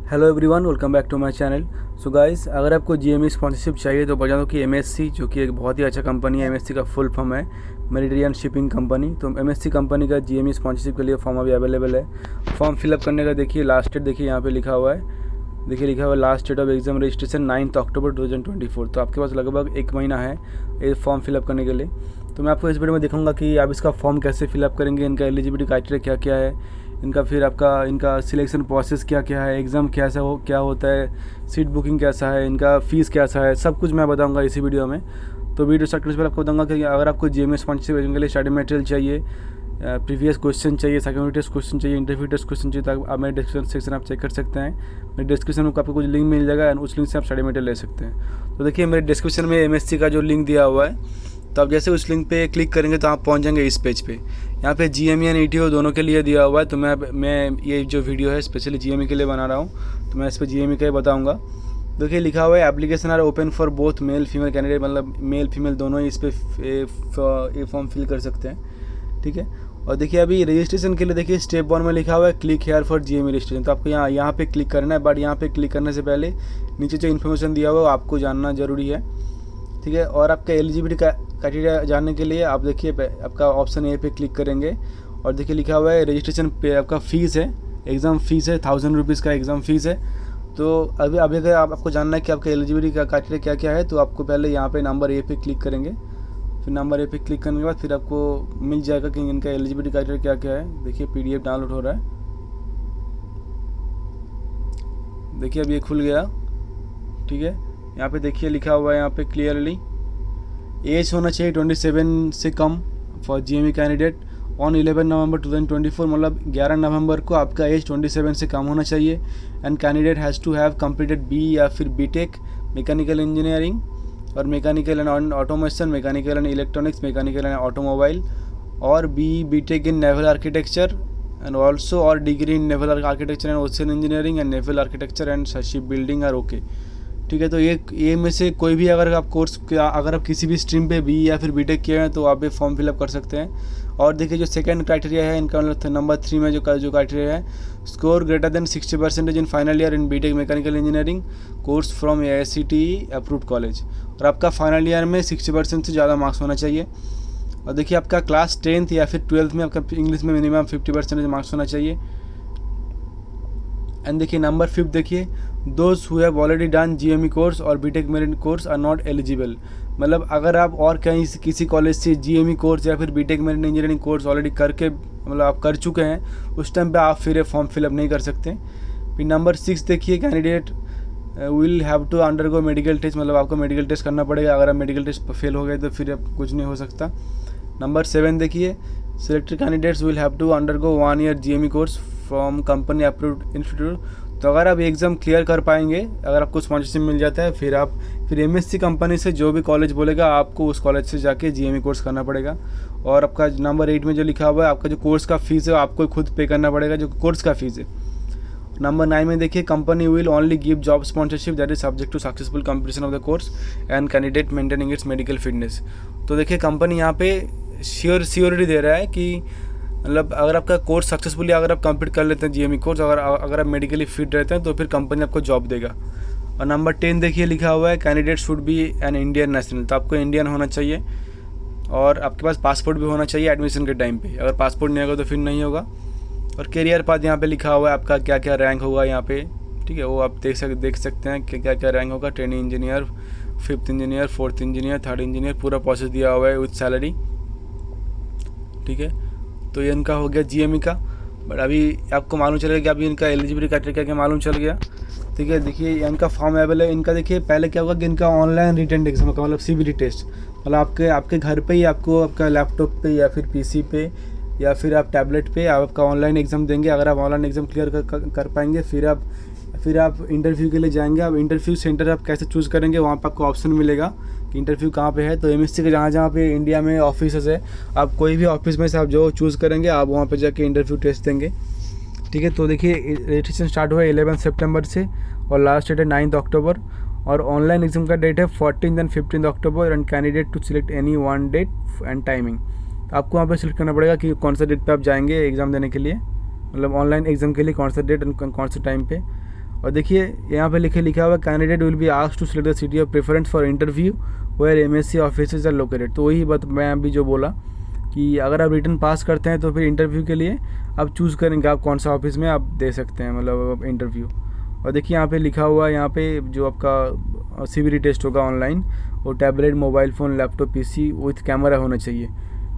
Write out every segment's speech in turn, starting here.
Hello everyone, welcome back to my channel. So guys, अगर आपको GME sponsorship चाहिए तो बता दो कि एमएससी, जो कि एक बहुत ही अच्छा कंपनी है, एमएससी का फुल फॉर्म है मेडिटेरियन शिपिंग कंपनी। तो एमएससी कंपनी का जीएमई स्पॉन्सरशिप के लिए फॉर्म अभी अवेलेबल है। फॉर्म फिलअप करने का देखिए लास्ट डेट, देखिए यहाँ पे लिखा हुआ है, देखिए लिखा हुआ है last date of exam registration 9 October 2024। तो आपके पास लगभग 1 महीना है ये फॉर्म फिलअप करने के लिए। तो मैं आपको इस वीडियो में दिखाऊंगा कि आप इसका फॉर्म कैसे फिलअप करेंगे, इनका एलिजिबिलिटी क्राइटेरिया क्या क्या है, इनका फिर आपका इनका सिलेक्शन प्रोसेस क्या क्या है, एग्ज़ाम क्या होता है, सीट बुकिंग कैसा है, इनका फ़ीस कैसा है, सब कुछ मैं बताऊंगा इसी वीडियो में। तो वीडियो स्टार्ट करने से पहले आपको बताऊंगा कि अगर आपको जीएमई स्पॉन्सरशिप के लिए स्टडी मटेरियल चाहिए, प्रीवियस क्वेश्चन चाहिए, सेकेंडरी टेस्ट क्वेश्चन चाहिए, इंटरव्यू टेस्ट क्वेश्चन चाहिए, तो आप मेरे डिस्क्रिप्शन सेक्शन आप चेक कर सकते हैं। मेरे डिस्क्रिप्शन में आपको कुछ लिंक मिल जाएगा एंड उस लिंक से आप स्टडी मटेरियल ले सकते हैं। तो देखिए मेरे डिस्क्रिप्शन में एमएससी का जो लिंक दिया हुआ है, तो आप जैसे उस लिंक पे क्लिक करेंगे तो आप पहुंच जाएंगे इस पेज पे। यहाँ पे जीएमई एंड ईटीओ दोनों के लिए दिया हुआ है। तो मैं ये जो वीडियो है स्पेशली जीएमई के लिए बना रहा हूँ, तो मैं इस पर जीएमई का ही बताऊँगा। देखिए लिखा हुआ है application are open for both male female candidate, मतलब मेल फीमेल दोनों ही इस पर ये फॉर्म फिल कर सकते हैं, ठीक है। और देखिए अभी रजिस्ट्रेशन के लिए देखिए स्टेप 1 में लिखा हुआ है click here for GME registration. तो आपको यहाँ पे क्लिक करना है, बट यहाँ पे क्लिक करने से पहले नीचे जो इन्फॉर्मेशन दिया हुआ है आपको जानना जरूरी है, ठीक है। और आपका एलिजिबिलिटी क्राइटेरिया जानने के लिए आप देखिए आपका ऑप्शन ए पे क्लिक करेंगे और देखिए लिखा हुआ है रजिस्ट्रेशन पे आपका फ़ीस है, एग्ज़ाम फ़ीस है 1000 रुपीज़ का एग्ज़ाम फ़ीस है। तो अभी अगर आपको जानना है कि आपका एलिजिबिलिटी का क्राइटेरिया क्या क्या है, तो आपको पहले यहाँ पे नंबर ए पे क्लिक करेंगे। फिर नंबर ए पे क्लिक करने के बाद फिर आपको मिल जाएगा कि इनका एलिजिबिलिटी क्राइटेरिया क्या क्या है। देखिए पीडीएफ डाउनलोड हो रहा है, देखिए अब ये खुल गया, ठीक है। यहाँ पे देखिए लिखा हुआ है यहाँ पे क्लियरली एज होना चाहिए 27 से come for GME candidate on 11 नवंबर 2024, मतलब 11 नवंबर को आपका एज 27 से कम होना चाहिए। And candidate has to have completed B या फिर बीटेक मैकेनिकल इंजीनियरिंग और mechanical and automation, mechanical and electronics, mechanical and automobile, और BTech in naval architecture and also और degree in naval architecture and ocean engineering and naval architecture and ship building are okay, ठीक है। तो ये में से कोई भी अगर आप कोर्स, अगर आप किसी भी स्ट्रीम पे बी या फिर बीटेक किए हैं तो आप ये फॉर्म फिलअप कर सकते हैं। और देखिए जो सेकंड क्राइटेरिया है इनका, मतलब नंबर 3 में जो क्राइटेरिया है, score greater than 60% in final year in BTech mechanical engineering course from AICTE approved college. और आपका फाइनल ईयर में 60% से ज़्यादा मार्क्स होना चाहिए। और देखिए आपका क्लास 10th या फिर 12th में आपका इंग्लिश में मिनिमम 50% मार्क्स होना चाहिए। एंड देखिए नंबर 5 देखिए, those who have already done GME course और BTech merit course are not eligible, मतलब अगर आप और कहीं किसी कॉलेज से जीएमई कोर्स या फिर BTech merit engineering course already करके, मतलब आप कर चुके हैं, उस टाइम पे आप फिर फॉर्म फिलअप नहीं कर सकते। फिर नंबर 6 देखिए, candidate will have to undergo medical test, मतलब आपको मेडिकल टेस्ट करना पड़ेगा। अगर आप मेडिकल टेस्ट फेल हो गए तो फिर अब कुछ नहीं हो सकता। नंबर 7 देखिए, selected candidates will have to undergo 1 year GME course from company approved institute. तो अगर आप एग्ज़ाम क्लियर कर पाएंगे, अगर आपको स्पॉन्सरशिप मिल जाता है, फिर एमएससी कंपनी से जो भी कॉलेज बोलेगा आपको उस कॉलेज से जाके जीएमई कोर्स करना पड़ेगा। और आपका नंबर 8 में जो लिखा हुआ है, आपका जो कोर्स का फ़ीस है आपको खुद पे करना पड़ेगा, जो कोर्स का फ़ीस है। नंबर 9 में देखिए, company will only give job sponsorship that is subject to successful completion of the course and candidate maintaining its medical fitness. तो देखिए कंपनी यहाँ पे श्योरिटी दे रहा है कि मतलब अगर आपका कोर्स सक्सेसफुली अगर आप कंप्लीट कर लेते हैं जीएमई कोर्स, अगर आप मेडिकली फिट रहते हैं तो फिर कंपनी आपको जॉब देगा। और नंबर 10 देखिए लिखा हुआ है, candidate should be an Indian national, तो आपको इंडियन होना चाहिए और आपके पास पासपोर्ट भी होना चाहिए एडमिशन के टाइम पे। अगर पासपोर्ट नहीं होगा तो फिर नहीं होगा। और कैरियर पाथ यहाँ पे लिखा हुआ है आपका क्या क्या रैंक होगा यहाँ पे, ठीक है, वो आप देख सकते हैं कि क्या क्या रैंक होगा। Training engineer, 5th engineer, 4th engineer, 3rd engineer, पूरा प्रोसेस दिया हुआ है विथ सैलरी, ठीक है। तो ये इनका हो गया जीएमई का। बट अभी आपको मालूम चलेगा कि अभी इनका एलिजिबिलिटी क्राइटेरिया क्या मालूम चल गया, ठीक है। देखिए इनका फॉर्म अवेलेबल है। इनका देखिए पहले क्या होगा कि इनका ऑनलाइन रिटन एग्जाम का, मतलब सीबीटी टेस्ट, मतलब आपके घर पे ही आपको आपका लैपटॉप पे या फिर पीसी पे या फिर आप टैबलेट पे आपका ऑनलाइन एग्ज़ाम देंगे। अगर आप ऑनलाइन एग्ज़ाम क्लियर कर पाएंगे फिर आप इंटरव्यू के लिए जाएंगे। आप इंटरव्यू सेंटर आप कैसे चूज़ करेंगे, वहाँ पर आपको ऑप्शन मिलेगा कि इंटरव्यू कहाँ पे है। तो एमएससी के जहाँ पे इंडिया में ऑफिस है, आप कोई भी ऑफिस में से आप जो चूज़ करेंगे आप वहाँ पे जाके इंटरव्यू टेस्ट देंगे, ठीक है। तो देखिए रजिस्ट्रेशन स्टार्ट हुआ है 11 सितंबर से और लास्ट डेट है 9 अक्टूबर। और ऑनलाइन एग्जाम का डेट है 14 and 15 October. And candidate to select any one date and timing, आपको वहाँ पे सिलेक्ट करना पड़ेगा कि कौन सा डेट पे आप जाएंगे एग्ज़ाम देने के लिए, मतलब ऑनलाइन एग्ज़ाम के लिए कौन सा डेट एंड कौन से टाइम पे। और देखिए यहाँ पे लिखा हुआ candidate will be asked to select the city of preference for interview where MSC offices are located. तो वही बात मैं अभी जो बोला कि अगर आप रिटर्न पास करते हैं तो फिर इंटरव्यू के लिए आप चूज़ करेंगे आप कौन सा ऑफिस में आप दे सकते हैं मतलब इंटरव्यू। और देखिए यहाँ पे लिखा हुआ है, यहाँ पे जो आपका सीवीटी टेस्ट होगा ऑनलाइन वो tablet, mobile phone, laptop, PC with camera होना चाहिए।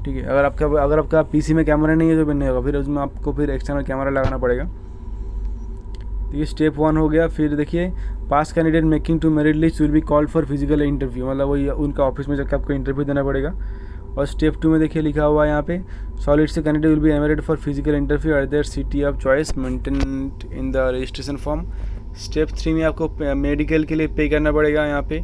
ठीक है, अगर आपका पीसी में कैमरा नहीं है तो फिर नहीं होगा, फिर उसमें आपको फिर एक्सटर्नल कैमरा लगाना पड़ेगा। तो ये स्टेप 1 हो गया। फिर देखिए pass candidate making to merit list will be called for physical interview, मतलब वही उनका ऑफिस में जाकर आपको इंटरव्यू देना पड़ेगा। और स्टेप 2 में देखिए लिखा हुआ है यहाँ पे सॉलिड से candidate will be emitted for physical interview at there city of choice maintained in the registration form. Step 3 में आपको मेडिकल के लिए पे करना पड़ेगा यहाँ पे।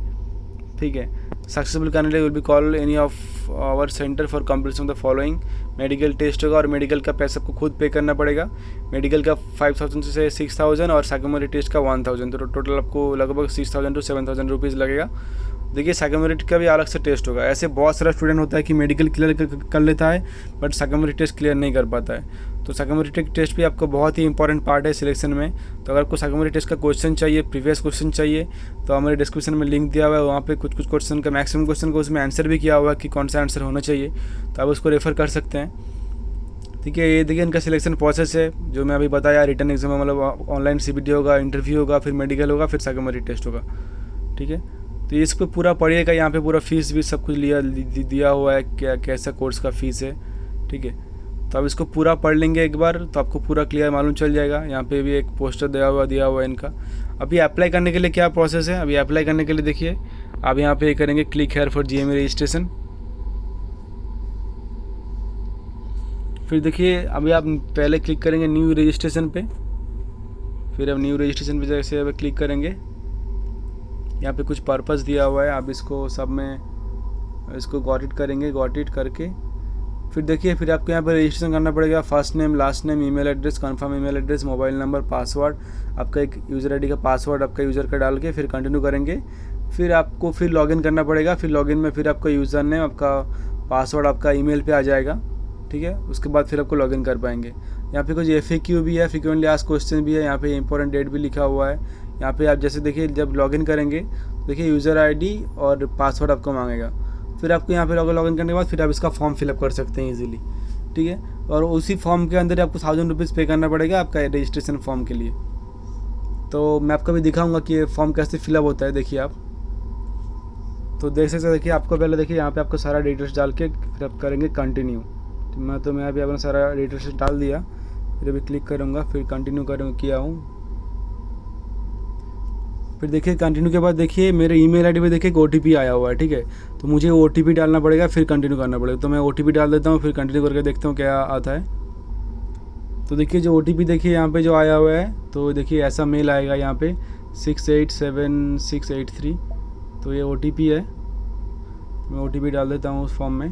ठीक है, successful candidate will be call any of our centre for completion the following. Medical test होगा और मेडिकल का पैसा आपको खुद पे करना पड़ेगा। मेडिकल का 5000 से 6000 और साइकोमेट्री टेस्ट का 1000, तो टोटल आपको लगभग 6000 to 7000 रुपीज़ लगेगा। देखिए साइकोमेट्री का भी अलग से टेस्ट होगा। ऐसे बहुत सारा स्टूडेंट होता है कि मेडिकल क्लियर कर लेता है बट साइकोमेट्री टेस्ट क्लियर नहीं कर पाता है। तो साइकोमेट्री टेस्ट भी आपको बहुत ही इंपॉर्टेंट पार्ट है सिलेक्शन में। तो अगर आपको साइकोमेट्री टेस्ट का क्वेश्चन चाहिए, प्रीवियस क्वेश्चन चाहिए, तो हमारे डिस्क्रिप्शन में लिंक दिया हुआ है, वहाँ पे कुछ क्वेश्चन का मैक्सिमम क्वेश्चन को उसमें आंसर भी किया हुआ है कि कौन सा आंसर होना चाहिए, तो आप उसको रेफ़र कर सकते हैं। ठीक है, ये देखिए इनका सिलेक्शन प्रोसेस है जो मैं अभी बताया। रिटर्न एग्जाम में मतलब ऑनलाइन सीबीटी होगा, इंटरव्यू होगा, फिर मेडिकल होगा, फिर साइकोमेट्री टेस्ट होगा। ठीक है, तो इस पर पूरा पढ़िएगा, यहाँ पे पूरा फीस भी सब कुछ दिया हुआ है, क्या कैसा कोर्स का फ़ीस है। ठीक है, तो आप इसको पूरा पढ़ लेंगे एक बार तो आपको पूरा क्लियर मालूम चल जाएगा। यहाँ पे भी एक पोस्टर दिया हुआ है इनका। अभी अप्लाई करने के लिए क्या प्रोसेस है, अभी अप्लाई करने के लिए देखिए आप यहाँ पे करेंगे click here for GME registration. फिर देखिए अभी आप पहले क्लिक करेंगे न्यू रजिस्ट्रेशन पे, फिर अब न्यू रजिस्ट्रेशन पे जैसे अब क्लिक करेंगे, यहाँ पे कुछ पर्पस दिया हुआ है, आप इसको सब में इसको गॉट इट करेंगे। गॉट इट करके फिर देखिए फिर आपको यहाँ पे रजिस्ट्रेशन करना पड़ेगा। First name, last name, email address, confirm email address, mobile number, password, आपका एक यूज़र आईडी का पासवर्ड आपका यूज़र का डाल के फिर कंटिन्यू करेंगे। फिर आपको फिर लॉगिन करना पड़ेगा। फिर लॉगिन में फिर आपका यूज़र नेम, आपका पासवर्ड आपका ईमेल पे आ जाएगा। ठीक है, उसके बाद फिर आपको लॉगिन कर पाएंगे। यहाँ पे कुछ FAQ भी है, फ्रीक्वेंटली आस्क्ड क्वेश्चन भी है, यहाँ पे इंपॉर्टेंट डेट भी लिखा हुआ है। यहाँ पे आप जैसे देखिए जब लॉगिन करेंगे देखिए यूज़र आईडी और पासवर्ड आपको मांगेगा। फिर आपको यहाँ पे लॉगिन करने के बाद फिर आप इसका फॉर्म फिलअप कर सकते हैं इजीली। ठीक है, और उसी फॉर्म के अंदर आपको 1000 रुपीज़ पे करना पड़ेगा आपका रजिस्ट्रेशन फॉर्म के लिए। तो मैं आपको भी दिखाऊंगा कि ये फॉर्म कैसे फिलअप होता है। देखिए आप तो देख सकते हैं। देखिए आपको पहले देखिए यहाँ पे आपको सारा डिटेल्स डाल के फिर आप करेंगे कंटिन्यू। तो मैं अभी अपना सारा डिटेल्स डाल दिया, फिर अभी क्लिक करूँगा, फिर कंटिन्यू किया हूँ। फिर देखिए कंटिन्यू के बाद देखिए मेरे ईमेल आईडी पे देखिए एक OTP आया हुआ है। ठीक है, तो मुझे OTP डालना पड़ेगा, फिर कंटिन्यू करना पड़ेगा। तो मैं OTP डाल देता हूँ, फिर कंटिन्यू करके देखता हूँ क्या आता है। तो देखिए जो OTP देखिए यहाँ पे जो आया हुआ है, तो देखिए ऐसा मेल आएगा यहाँ पे 687683। तो ये OTP है, मैं OTP डाल देता हूँ उस फॉर्म में,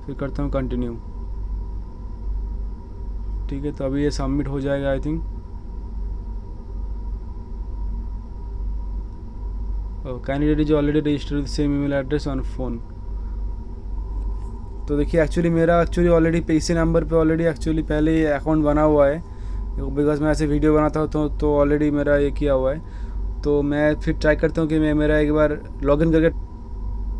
फिर करता हूँ कंटिन्यू। ठीक है, तो अभी ये सबमिट हो जाएगा I think. Candidate is already registered with same email address on phone. तो देखिए एक्चुअली ऑलरेडी इसी नंबर पे ऑलरेडी एक्चुअली पहले ये अकाउंट बना हुआ है, बिकॉज मैं ऐसे वीडियो बनाता हूँ तो ऑलरेडी मेरा ये किया हुआ है। तो मैं फिर ट्राई करता हूँ कि मैं मेरा एक बार लॉगिन करके,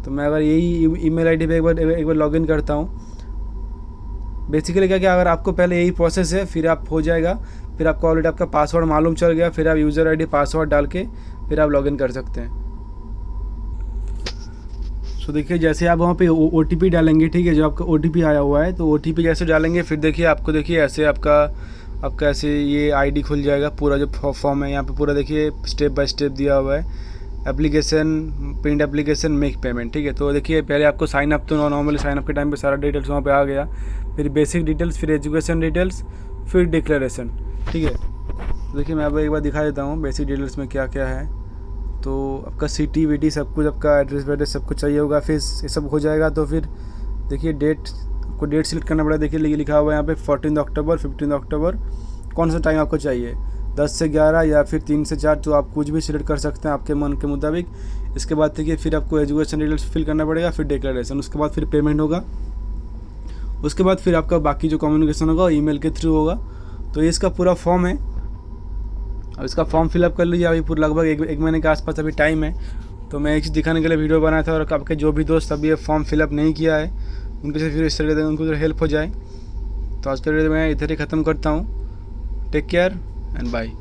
तो मैं अगर यही ईमेल आईडी पे एक बार लॉगिन करता हूँ। बेसिकली क्या अगर आपको पहले यही प्रोसेस है, फिर आप हो जाएगा, फिर आपको ऑलरेडी आपका पासवर्ड मालूम चल गया, फिर आप यूज़र आईडी पासवर्ड डाल के फिर आप लॉगिन कर सकते हैं। तो देखिए जैसे आप वहाँ पे OTP डालेंगे, ठीक है, जो आपका OTP आया हुआ है, तो OTP जैसे डालेंगे फिर देखिए आपको देखिए ऐसे आपका ऐसे ये ID खुल जाएगा। पूरा जो फॉर्म है यहाँ पे पूरा देखिए स्टेप बाय स्टेप दिया हुआ है। Application, print application, make payment. ठीक है, तो देखिए पहले आपको साइन अप, तो नॉर्मली साइन अप के टाइम पे सारा डिटेल्स वहाँ पे आ गया, फिर बेसिक डिटेल्स, फिर एजुकेशन डिटेल्स, फिर डिक्लेरेशन। ठीक है, तो देखिए मैं आपको एक बार दिखा देता हूँ बेसिक डिटेल्स में क्या क्या है। तो आपका सिटी विटी सब कुछ, आपका एड्रेस वेड्रेस सब कुछ चाहिए होगा। फिर ये सब हो जाएगा तो फिर देखिए आपको डेट सिलेक्ट करना पड़ेगा। देखिए लिखा हुआ है यहाँ पे 14 अक्टूबर, 15 अक्टूबर, कौन सा टाइम आपको चाहिए, 10 से 11 या फिर 3 से 4, तो आप कुछ भी सिलेक्ट कर सकते हैं आपके मन के मुताबिक। इसके बाद देखिए फिर आपको एजुकेशन डिटेल्स फिल करना पड़ेगा, फिर डिक्लेरेशन, उसके बाद फिर पेमेंट होगा। उसके बाद फिर आपका बाकी जो कम्युनिकेशन होगा ईमेल के थ्रू होगा। तो ये इसका पूरा फॉर्म है। अब इसका फॉर्म फिलअप कर लीजिए। अभी पूरा लगभग एक महीने के आसपास अभी टाइम है। तो मैं एक चीज़ दिखाने के लिए वीडियो बनाया था, और आपके जो भी दोस्त अभी ये फॉर्म फिलअप नहीं किया है उनके से फिर इस तरीके से उनको हेल्प हो जाए। तो आज के वीडियो में इधर ही ख़त्म करता हूँ। Take care and bye.